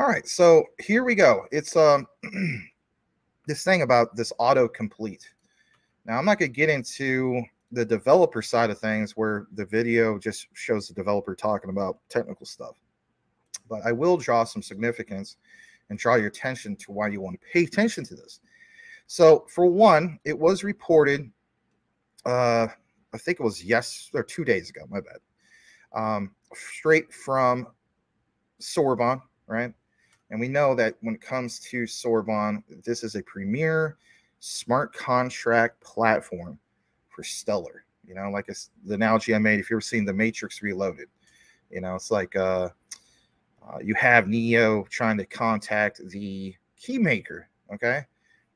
All right, so here we go. It's this thing about this autocomplete. Now, I'm not going to get into the developer side of things where the video just shows the developer talking about technical stuff, but I will draw some significance and draw your attention to why you want to pay attention to this. So, for one, it was reported, I think it was 2 days ago, my bad, straight from Soroban, right? And we know that when it comes to Soroban, this is a premier smart contract platform for Stellar. You know, like the analogy I made, if you've ever seen The Matrix Reloaded, you know, it's like you have Neo trying to contact the key maker, okay?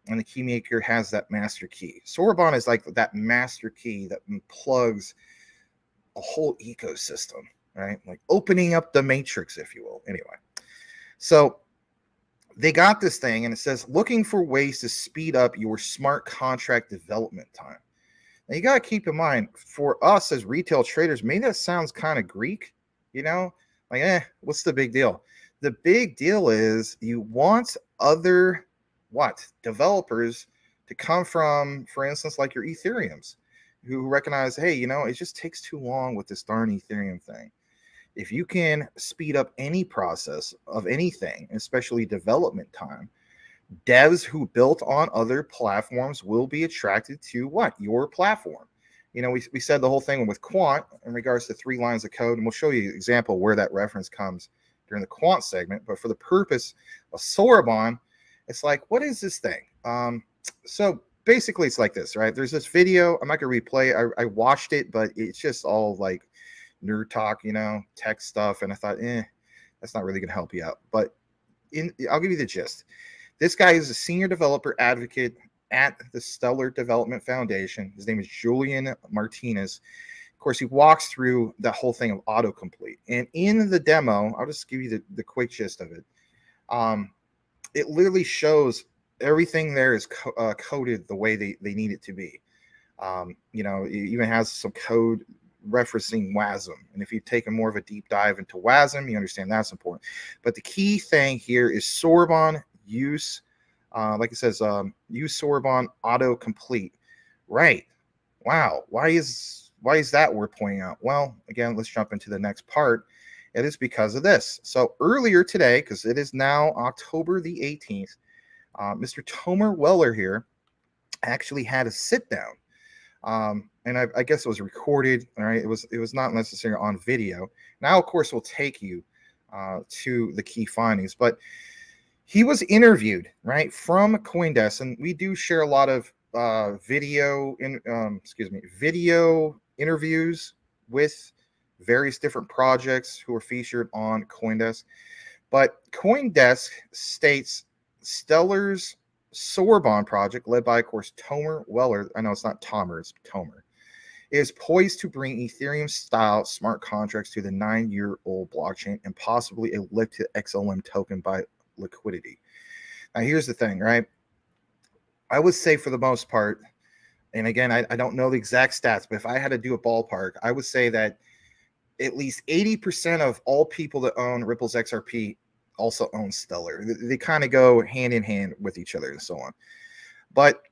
And the key maker has that master key. Soroban is like that master key that plugs a whole ecosystem, right? Like opening up the matrix, if you will. Anyway, so they got this thing and it says, looking for ways to speed up your smart contract development time. Now you got to keep in mind, for us as retail traders, maybe that sounds kind of Greek, you know, like, what's the big deal? The big deal is you want other developers to come from, for instance, like your Ethereums, who recognize, hey, you know, it just takes too long with this darn Ethereum thing. If you can speed up any process of anything, especially development time, devs who built on other platforms will be attracted to your platform. You know, we said the whole thing with Quant in regards to 3 lines of code, and we'll show you an example where that reference comes during the Quant segment. But for the purpose of Soroban, it's like, what is this thing? So basically it's like this, right? There's this video. I'm not going to replay. I watched it, but it's just all like nerd talk, you know, tech stuff. And I thought, that's not really going to help you out. But I'll give you the gist. This guy is a senior developer advocate at the Stellar Development Foundation. His name is Julian Martinez. Of course, he walks through the whole thing of autocomplete. And in the demo, I'll just give you the quick gist of it. It literally shows everything there is coded the way they need it to be. You know, it even has some code referencing WASM. And if you've taken more of a deep dive into WASM, you understand that's important. But the key thing here is Soroban use, like it says, use Soroban autocomplete. Right. Wow. Why is that worth pointing out? Well, again, let's jump into the next part. It is because of this. So earlier today, because it is now October the 18th, Mr. Tomer Weller here actually had a sit down. And I guess it was recorded. All right. It was not necessarily on video. Now, of course, we'll take you to the key findings. But he was interviewed, right, from CoinDesk. And we do share a lot of video interviews with various different projects who are featured on CoinDesk. But CoinDesk states Stellar's Soroban project, led by, of course, Tomer Weller. I know it's not Tomer, it's Tomer, is poised to bring Ethereum-style smart contracts to the 9-year-old blockchain and possibly a liquid XLM token by liquidity. Now, here's the thing, right? I would say for the most part, and again, I don't know the exact stats, but if I had to do a ballpark, I would say that at least 80% of all people that own Ripple's XRP also own Stellar. They kind of go hand in hand with each other and so on. But,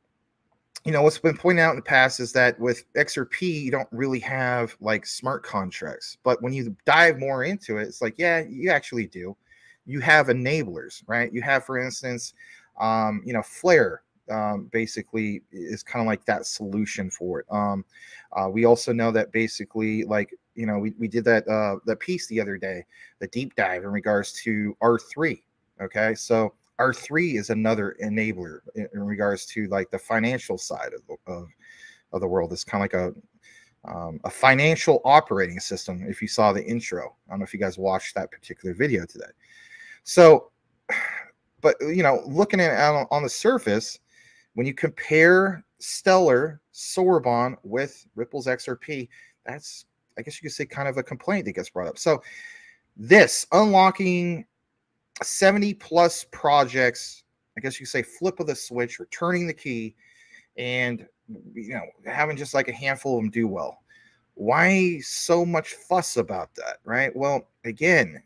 you know, what's been pointed out in the past is that with XRP, you don't really have like smart contracts. But when you dive more into it, it's like, yeah, you actually do. You have enablers, right? You have, for instance, you know, Flare basically is kind of like that solution for it. We also know that basically, like, you know, we did that piece the other day, the deep dive in regards to R3. Okay, so R3 is another enabler in regards to like the financial side of the world. It's kind of like a financial operating system. If you saw the intro, I don't know if you guys watched that particular video today. So, but you know, looking at it on the surface, when you compare Stellar Soroban with Ripple's XRP, that's, I guess you could say, kind of a complaint that gets brought up. So this unlocking 70 plus projects, I guess you could say flip of the switch, returning the key, and, you know, having just like a handful of them do well. Why so much fuss about that, right? Well, again,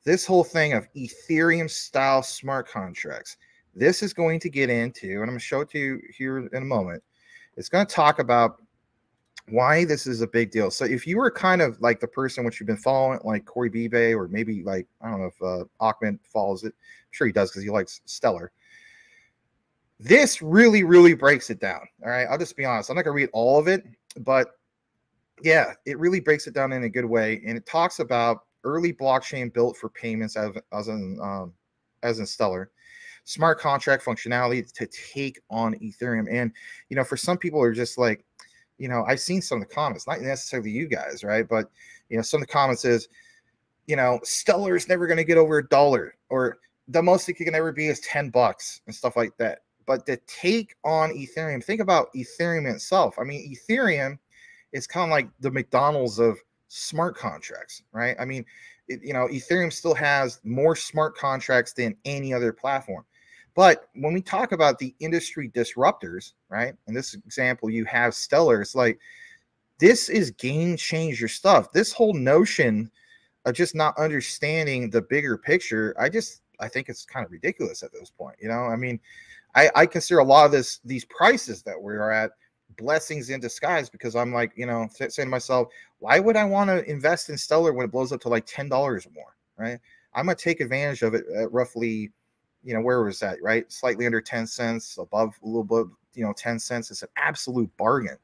this whole thing of Ethereum style smart contracts. This is going to get into, and I'm going to show it to you here in a moment. It's going to talk about why this is a big deal. So if you were kind of like the person which you've been following, like Corey Bibe, or maybe like, I don't know if Ahmed follows it. I'm sure he does because he likes Stellar. This really, really breaks it down. All right. I'll just be honest. I'm not going to read all of it, but yeah, it really breaks it down in a good way. And it talks about early blockchain built for payments as in Stellar, smart contract functionality to take on Ethereum. And, you know, for some people are just like, you know, I've seen some of the comments, not necessarily you guys, right? But, you know, some of the comments is, you know, Stellar is never going to get over $1, or the most it can ever be is $10 and stuff like that. But to take on Ethereum, think about Ethereum itself. I mean, Ethereum is kind of like the McDonald's of smart contracts, right? I mean, you know, Ethereum still has more smart contracts than any other platform. But when we talk about the industry disruptors, right? In this example, you have Stellar. It's like, this is game changer stuff. This whole notion of just not understanding the bigger picture, I think it's kind of ridiculous at this point. You know, I mean, I consider a lot of these prices that we are at blessings in disguise, because I'm like, you know, saying to myself, why would I want to invest in Stellar when it blows up to like $10 or more, right? I'm going to take advantage of it at roughly, you know, where was that, right? Slightly under 10 cents, above a little bit, you know, 10 cents. It's an absolute bargain.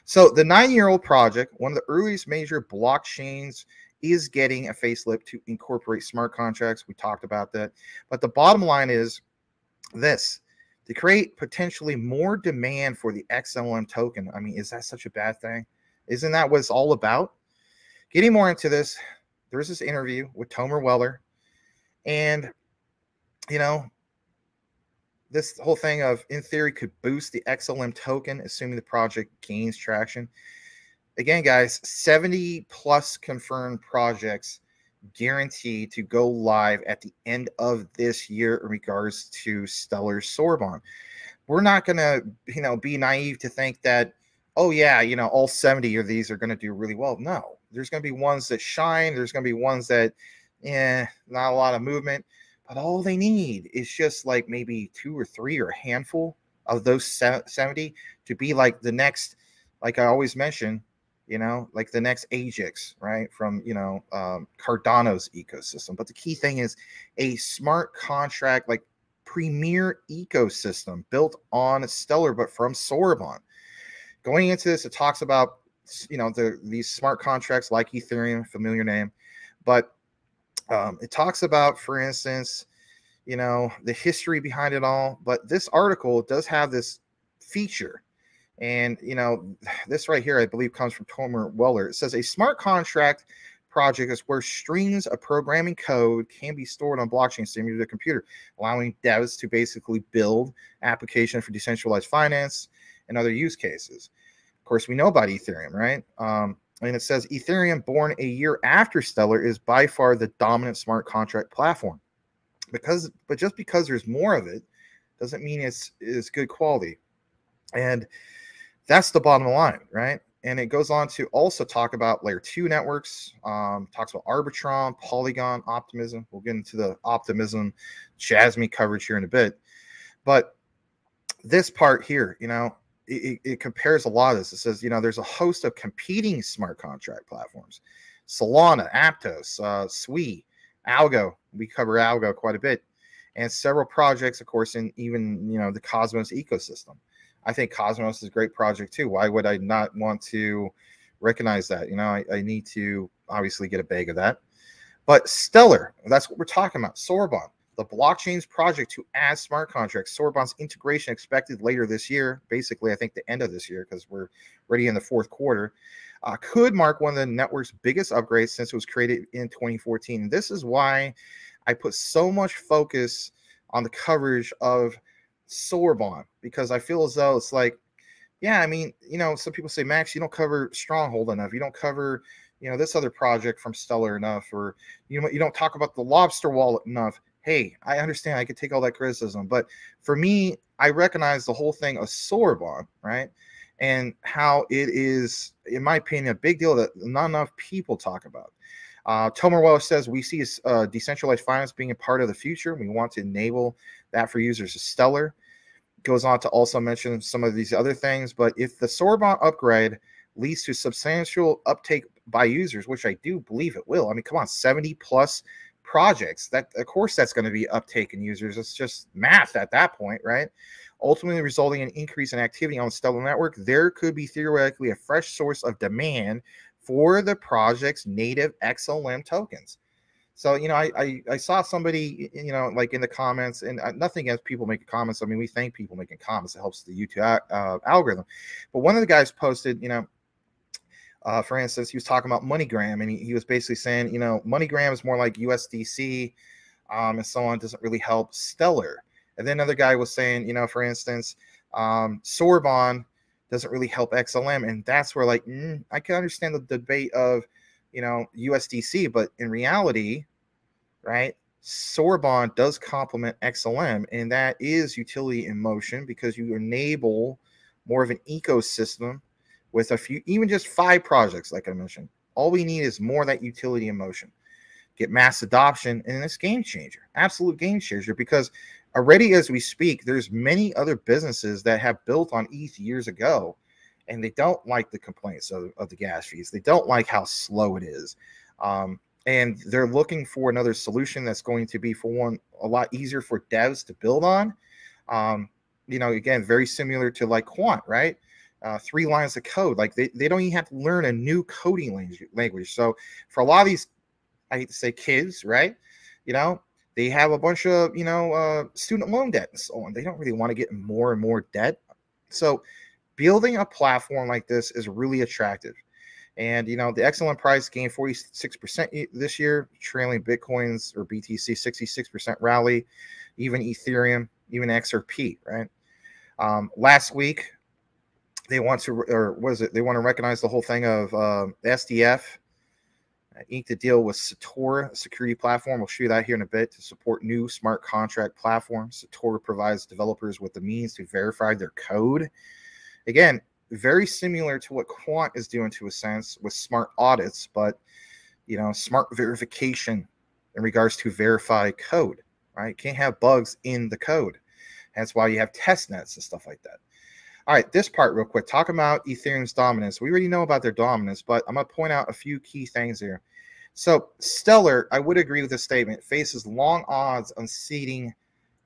So the 9-year-old project, one of the earliest major blockchains, is getting a facelift to incorporate smart contracts. We talked about that. But the bottom line is this: to create potentially more demand for the XLM token. I mean, is that such a bad thing? Isn't that what it's all about? Getting more into this, there's this interview with Tomer Weller, and you know, this whole thing of, in theory, could boost the XLM token, assuming the project gains traction. Again, guys, 70 plus confirmed projects guaranteed to go live at the end of this year in regards to Stellar Soroban. We're not going to, you know, be naive to think that, oh yeah, you know, all 70 of these are going to do really well. No, there's going to be ones that shine. There's going to be ones that, not a lot of movement. But all they need is just like maybe 2 or 3 or a handful of those 70 to be like the next, like I always mention, you know, like the next Ajax, right? From, you know, Cardano's ecosystem. But the key thing is a smart contract, like premier ecosystem built on Stellar, but from Soroban. Going into this, it talks about, you know, these smart contracts like Ethereum, familiar name, but it talks about, for instance, you know, the history behind it all. But this article does have this feature. And, you know, this right here, I believe, comes from Tomer Weller. It says a smart contract project is where strings of programming code can be stored on blockchain similar to a computer, allowing devs to basically build application for decentralized finance and other use cases. Of course, we know about Ethereum, right? And it says Ethereum, born a year after Stellar, is by far the dominant smart contract platform. But just because there's more of it doesn't mean it's good quality. And that's the bottom line, right? And it goes on to also talk about layer 2 networks, talks about Arbitron, Polygon, Optimism. We'll get into the Optimism JASMY coverage here in a bit. But this part here, you know, it compares a lot of this. It says, you know, there's a host of competing smart contract platforms: Solana, Aptos, Sui, Algo. We cover Algo quite a bit, and several projects, of course, in even, you know, the Cosmos ecosystem. I think Cosmos is a great project too. Why would I not want to recognize that? You know, I need to obviously get a bag of that. But Stellar, that's what we're talking about. Soroban, the blockchain's project to add smart contracts. Soroban's integration expected later this year, basically, I think the end of this year, because we're already in the fourth quarter, could mark one of the network's biggest upgrades since it was created in 2014. This is why I put so much focus on the coverage of Soroban, because I feel as though it's like, yeah, I mean, you know, some people say, Max, you don't cover Stronghold enough. You don't cover, you know, this other project from Stellar enough, or, you know, you don't talk about the Lobster Wallet enough. Hey, I understand. I could take all that criticism. But for me, I recognize the whole thing of Soroban, right? And how it is, in my opinion, a big deal that not enough people talk about. Tomer Welsh says, we see decentralized finance being a part of the future. We want to enable that for users of Stellar. Goes on to also mention some of these other things. But if the Soroban upgrade leads to substantial uptake by users, which I do believe it will. I mean, come on, 70 plus projects. That, of course, that's going to be uptake in users. It's just math at that point, right? Ultimately resulting in an increase in activity on the Stellar network, there could be theoretically a fresh source of demand for the project's native XLM tokens. So, you know, I saw somebody, you know, like in the comments, and nothing against people making comments. I mean, we thank people making comments. It helps the YouTube algorithm. But one of the guys posted, you know, for instance, he was talking about MoneyGram, and he was basically saying, you know, MoneyGram is more like USDC and so on, doesn't really help Stellar. And then another guy was saying, you know, for instance, Soroban doesn't really help XLM. And that's where, like, I can understand the debate of, you know, USDC, but in reality, right, Soroban does complement XLM, and that is utility in motion, because you enable more of an ecosystem with a few, even just 5 projects, like I mentioned. All we need is more of that utility in motion. Get mass adoption, and it's game changer, absolute game changer, because already as we speak, there's many other businesses that have built on ETH years ago, and they don't like the complaints of the gas fees. They don't like how slow it is. And they're looking for another solution that's going to be, for one, a lot easier for devs to build on. You know, again, very similar to like Quant, right? 3 lines of code. Like they don't even have to learn a new coding language. So for a lot of these, I hate to say kids, right? You know, they have a bunch of, you know, student loan debt and so on. They don't really want to get more and more debt. So building a platform like this is really attractive. And, you know, the XLM price gained 46% this year, trailing Bitcoin's or BTC 66% rally, even Ethereum, even XRP, right? Last week, they want to, or what is it? They want to recognize the whole thing of SDF. Inked a deal with Satora, a security platform. We'll show you that here in a bit, to support new smart contract platforms. Satora provides developers with the means to verify their code. Again, very similar to what Quant is doing to a sense with smart audits, but, you know, smart verification in regards to verify code, right? Can't have bugs in the code. That's why you have test nets and stuff like that. All right, this part real quick. Talk about Ethereum's dominance. We already know about their dominance, but I'm going to point out a few key things here. So Stellar, I would agree with the statement, faces long odds on seeding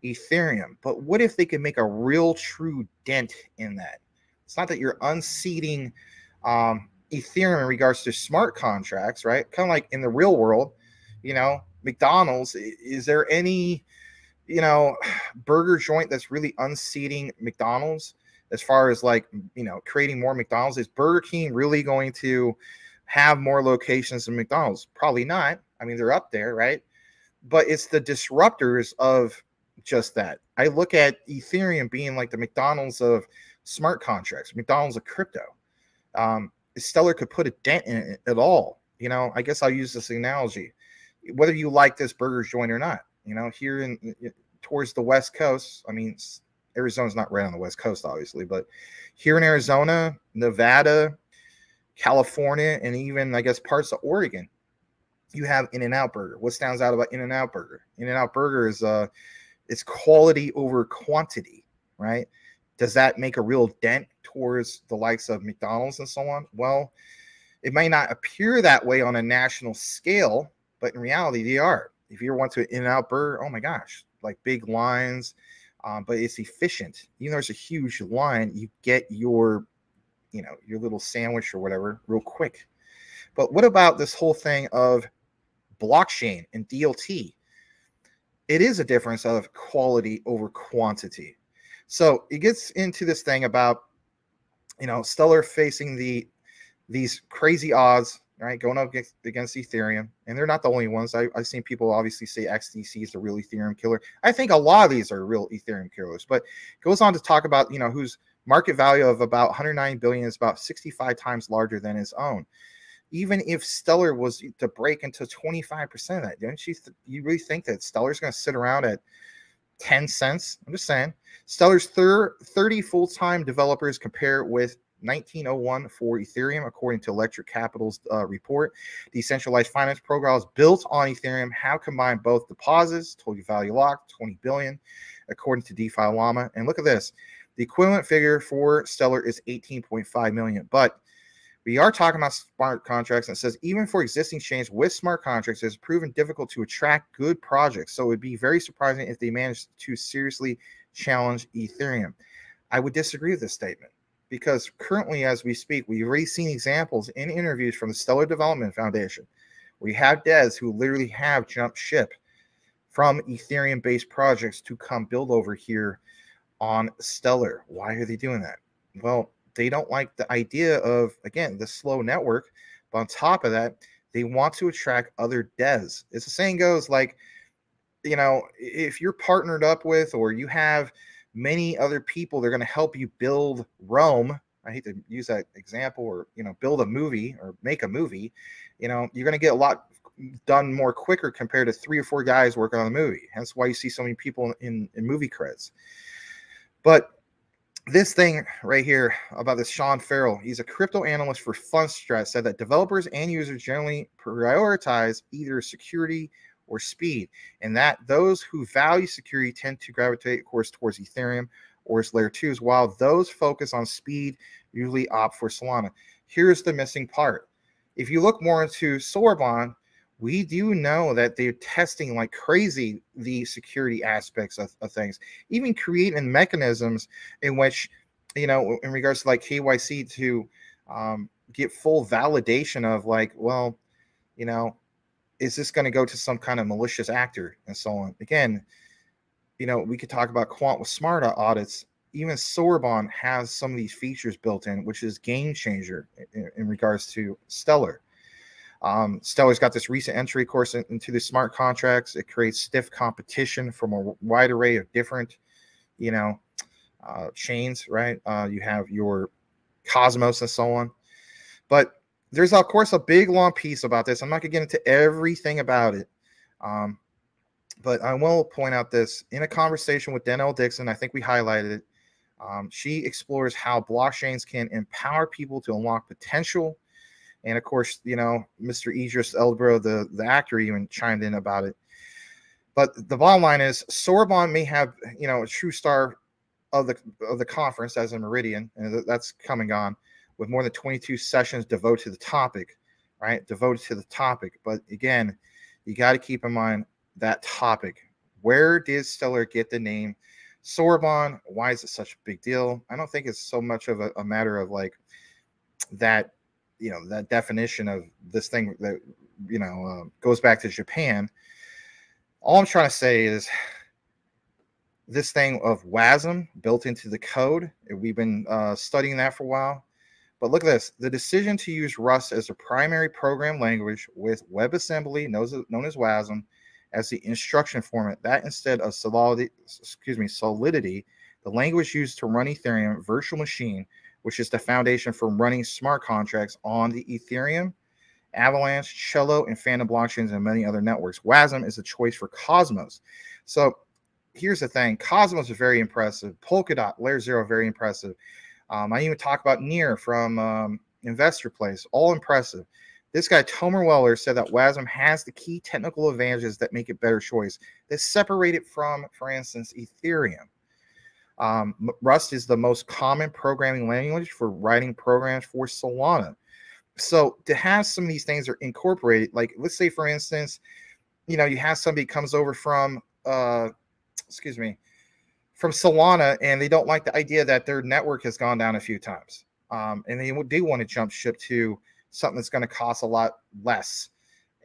Ethereum. But what if they could make a real true dent in that? It's not that you're unseating Ethereum in regards to smart contracts, right? Kind of like in the real world, you know, McDonald's, is there any, you know, burger joint that's really unseating McDonald's as far as, like, you know, creating more McDonald's? Is Burger King really going to have more locations than McDonald's? Probably not. I mean, they're up there, right? But it's the disruptors of just that. I look at Ethereum being like the McDonald's of smart contracts, McDonald's of crypto. Stellar could put a dent in it at all. You know, I guess I'll use this analogy. Whether you like this burger joint or not, you know, here in towards the West Coast, I mean, Arizona's not right on the West Coast, obviously, but here in Arizona, Nevada, California, and even, I guess, parts of Oregon, you have In-N-Out Burger. What stands out about In-N-Out Burger? In-N-Out Burger is it's quality over quantity, right? Does that make a real dent towards the likes of McDonald's and so on? Well, it may not appear that way on a national scale, but in reality, they are. If you want to In-N-Out Burger, oh my gosh, like big lines, but it's efficient. Even though there's a huge line, you get your, you know, your little sandwich or whatever real quick. But what about this whole thing of blockchain and DLT? It is a difference of quality over quantity. So it gets into this thing about, you know, Stellar facing these crazy odds, right, going up against Ethereum, and they're not the only ones. I've seen people obviously say XDC is the real Ethereum killer. I think a lot of these are real Ethereum killers, but it goes on to talk about, you know, whose market value of about 109 billion is about 65 times larger than his own. Even if Stellar was to break into 25% of that, don't you really think that Stellar's going to sit around at 10 cents? I'm just saying. Stellar's 30 full-time developers compare with 1901 for Ethereum, according to Electric Capital's report. Decentralized finance protocols built on Ethereum have combined both deposits, total value locked, 20 billion, according to DeFi Llama. And look at this. The equivalent figure for Stellar is 18.5 million. But we are talking about smart contracts, and it says even for existing chains with smart contracts, it's proven difficult to attract good projects. So it would be very surprising if they managed to seriously challenge Ethereum. I would disagree with this statement because currently, as we speak, we've already seen examples in interviews from the Stellar Development Foundation. We have devs who literally have jumped ship from Ethereum-based projects to come build over here on Stellar. Why are they doing that? Well, they don't like the idea of, again, the slow network. But on top of that, they want to attract other devs. As the saying goes, like, you know, if you're partnered up with or you have many other people, they're going to help you build Rome. I hate to use that example, or, you know, build a movie or make a movie. You know, you're going to get a lot done more quicker compared to 3 or 4 guys working on the movie. Hence why you see so many people in movie credits. But this thing right here about this Sean Farrell, he's a crypto analyst for Fundstrat, said that developers and users generally prioritize either security or speed, and that those who value security tend to gravitate, of course, towards Ethereum or its layer 2s, while those focus on speed usually opt for Solana. Here's the missing part. If you look more into Soroban, we do know that they're testing like crazy the security aspects of things, even creating mechanisms in which, you know, in regards to like KYC to get full validation of like, well, you know, is this going to go to some kind of malicious actor and so on? Again, you know, we could talk about quant with smart audits. Even Soroban has some of these features built in, which is game changer in regards to Stellar. Stellar's got this recent entry course into the smart contracts. It creates stiff competition from a wide array of different, you know, chains, right? You have your Cosmos and so on. But there's, of course, a big, long piece about this. I'm not going to get into everything about it. But I will point out this. In a conversation with Dent Dixon, I think we highlighted it. She explores how blockchains can empower people to unlock potential. And of course, you know, Mr. Idris Elbro, the actor, even chimed in about it. But the bottom line is, Soroban may have, you know, a true star of the conference as a Meridian, and that's coming on with more than 22 sessions devoted to the topic, right? Devoted to the topic. But again, you got to keep in mind that topic. Where did Stellar get the name Soroban? Why is it such a big deal? I don't think it's so much of a matter of like that. You know, that definition of this thing that, you know, goes back to Japan. All I'm trying to say is this thing of WASM built into the code. We've been studying that for a while. But look at this. The decision to use Rust as a primary program language with WebAssembly, known as WASM, as the instruction format, that instead of Solidity, the language used to run Ethereum virtual machine, which is the foundation for running smart contracts on the Ethereum, Avalanche, Cello, and Phantom blockchains, and many other networks. WASM is a choice for Cosmos. So here's the thing. Cosmos is very impressive. Polkadot, Layer 0, very impressive. I even talk about Near from Investor Place, all impressive. This guy, Tomer Weller, said that WASM has the key technical advantages that make it better choice, that separate it from, for instance, Ethereum. Rust is the most common programming language for writing programs for Solana. So to have some of these things are incorporated, like let's say, for instance, you know, you have somebody comes over from, from Solana, and they don't like the idea that their network has gone down a few times. And they do want to jump ship to something that's going to cost a lot less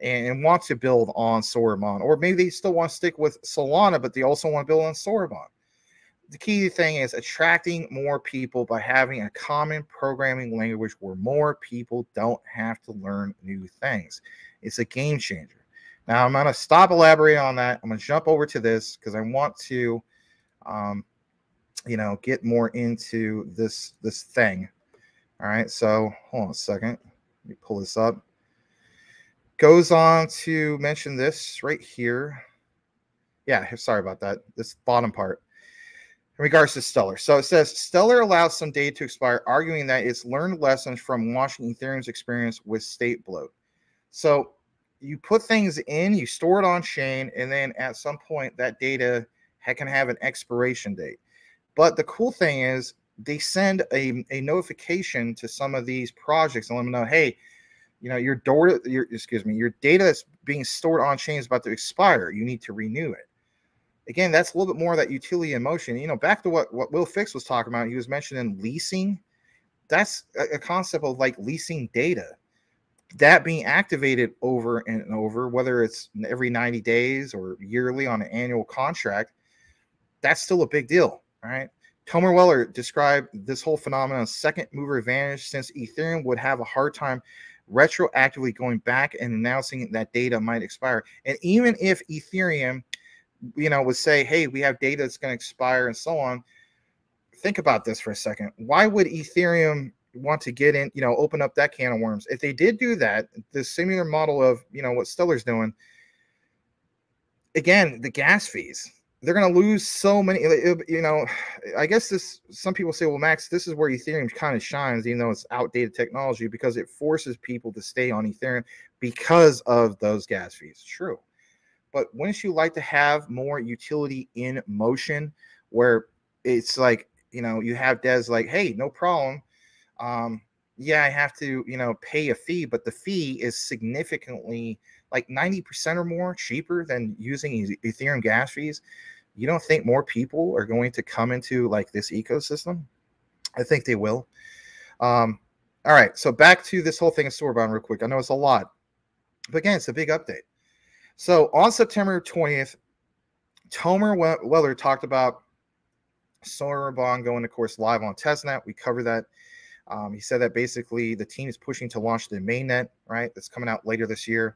and want to build on Soroban. Or maybe they still want to stick with Solana, but they also want to build on Soroban. The key thing is attracting more people by having a common programming language where more people don't have to learn new things. It's a game changer. Now, I'm going to stop elaborating on that. I'm going to jump over to this because I want to, you know, get more into this thing. All right, so hold on a second. Let me pull this up. Goes on to mention this right here. Yeah, sorry about that. This bottom part. in regards to Stellar. So it says Stellar allows some data to expire, arguing that it's learned lessons from watching Ethereum's experience with state bloat. So you put things in, you store it on chain, and then at some point that data can have an expiration date. But the cool thing is they send a notification to some of these projects and let them know, hey, you know, your data that's being stored on chain is about to expire. You need to renew it. Again, that's a little bit more of that utility in motion. You know, back to what Will Fix was talking about. He was mentioning leasing. That's a concept of like leasing data. That being activated over and over, whether it's every 90 days or yearly on an annual contract, that's still a big deal, all right? Tomer Weller described this whole phenomenon as second mover advantage, since Ethereum would have a hard time retroactively going back and announcing that data might expire. And even if Ethereum, you know, would say, hey, we have data that's going to expire and so on, think about this for a second. Why would Ethereum want to get in, you know, open up that can of worms? If they did do that, the similar model of, you know, what Stellar's doing, again, the gas fees, they're going to lose so many, you know. I guess this, some people say, well, Max, this is where Ethereum kind of shines, even though it's outdated technology, because it forces people to stay on Ethereum because of those gas fees. True. But wouldn't you like to have more utility in motion, where it's like, you know, you have devs like, hey, no problem. Yeah, I have to, you know, pay a fee, but the fee is significantly like 90% or more cheaper than using Ethereum gas fees. You don't think more people are going to come into like this ecosystem? I think they will. All right, so back to this whole thing of Soroban real quick. I know it's a lot, but again, it's a big update. So on September 20th, Tomer Weller talked about Soroban going, of course, live on testnet. We covered that. He said that basically the team is pushing to launch the mainnet, right? That's coming out later this year.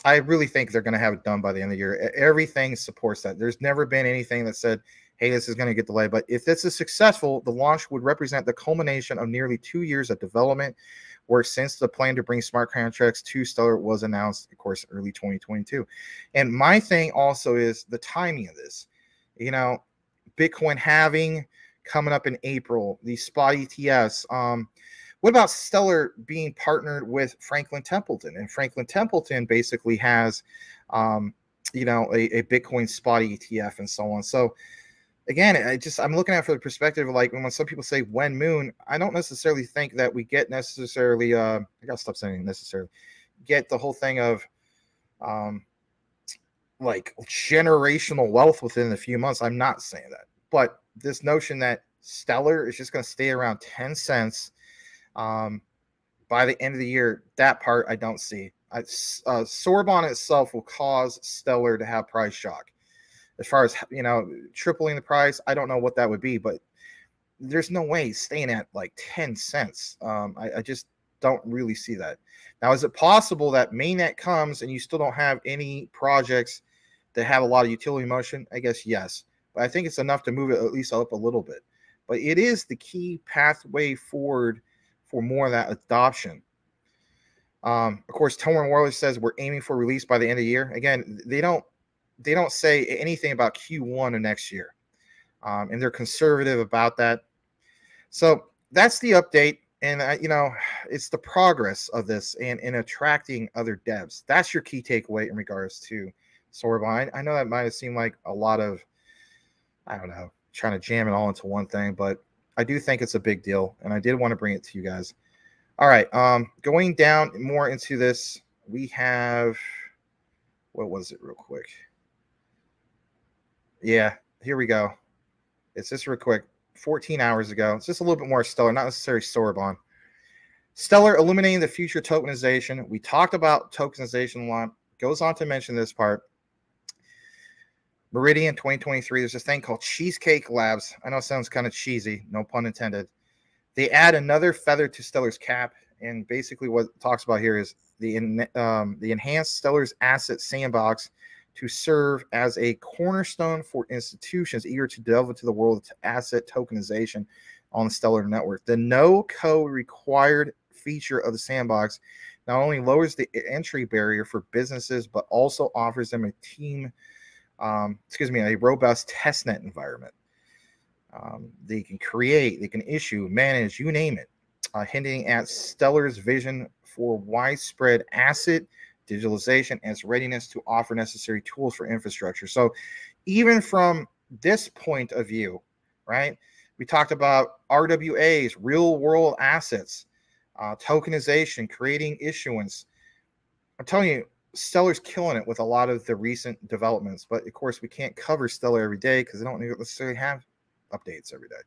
I really think they're going to have it done by the end of the year. Everything supports that. There's never been anything that said, hey, this is going to get delayed. But if this is successful, the launch would represent the culmination of nearly 2 years of development work since the plan to bring smart contracts to Stellar was announced, of course, early 2022. And my thing also is the timing of this. You know, Bitcoin halving coming up in April, the spot ETFs. What about Stellar being partnered with Franklin Templeton? And Franklin Templeton basically has, you know, a Bitcoin spot ETF and so on. So again, I'm looking at it from the perspective of like when some people say when moon, I don't necessarily think that we get necessarily, I gotta stop saying necessarily, get the whole thing of like generational wealth within a few months. I'm not saying that, but this notion that Stellar is just going to stay around 10 cents by the end of the year, that part I don't see. Soroban itself will cause Stellar to have price shock. As far as, you know, tripling the price, I don't know what that would be, but there's no way staying at like 10 cents. I just don't really see that. Now, is it possible that mainnet comes and you still don't have any projects that have a lot of utility motion? I guess yes, but I think it's enough to move it at least up a little bit. But it is the key pathway forward for more of that adoption. Of course, Tomer Weller says we're aiming for release by the end of the year. Again, they don't say anything about Q1 of next year, and they're conservative about that. So that's the update, and you know, it's the progress of this and in attracting other devs. That's your key takeaway in regards to Soroban. I know that might have seemed like a lot of, I don't know, trying to jam it all into one thing, but I do think it's a big deal, and I did want to bring it to you guys. All right, going down more into this, we have, what was it real quick? Yeah, here we go. It's just real quick. 14 hours ago. It's just a little bit more Stellar, not necessarily Soroban. Stellar illuminating the future tokenization. We talked about tokenization a lot. Goes on to mention this part. Meridian 2023. There's this thing called Cheesecake Labs. I know it sounds kind of cheesy, no pun intended. They add another feather to Stellar's cap, and basically what it talks about here is the enhanced Stellar's asset sandbox to serve as a cornerstone for institutions eager to delve into the world of asset tokenization on the Stellar network. The no-code required feature of the sandbox not only lowers the entry barrier for businesses, but also offers them a robust testnet environment. They can create, they can issue, manage, you name it, hinting at Stellar's vision for widespread asset digitalization and its readiness to offer necessary tools for infrastructure. So even from this point of view, right, we talked about RWAs, real world assets, tokenization, creating issuance. I'm telling you, Stellar's killing it with a lot of the recent developments. But of course, we can't cover Stellar every day because they don't necessarily have updates every day.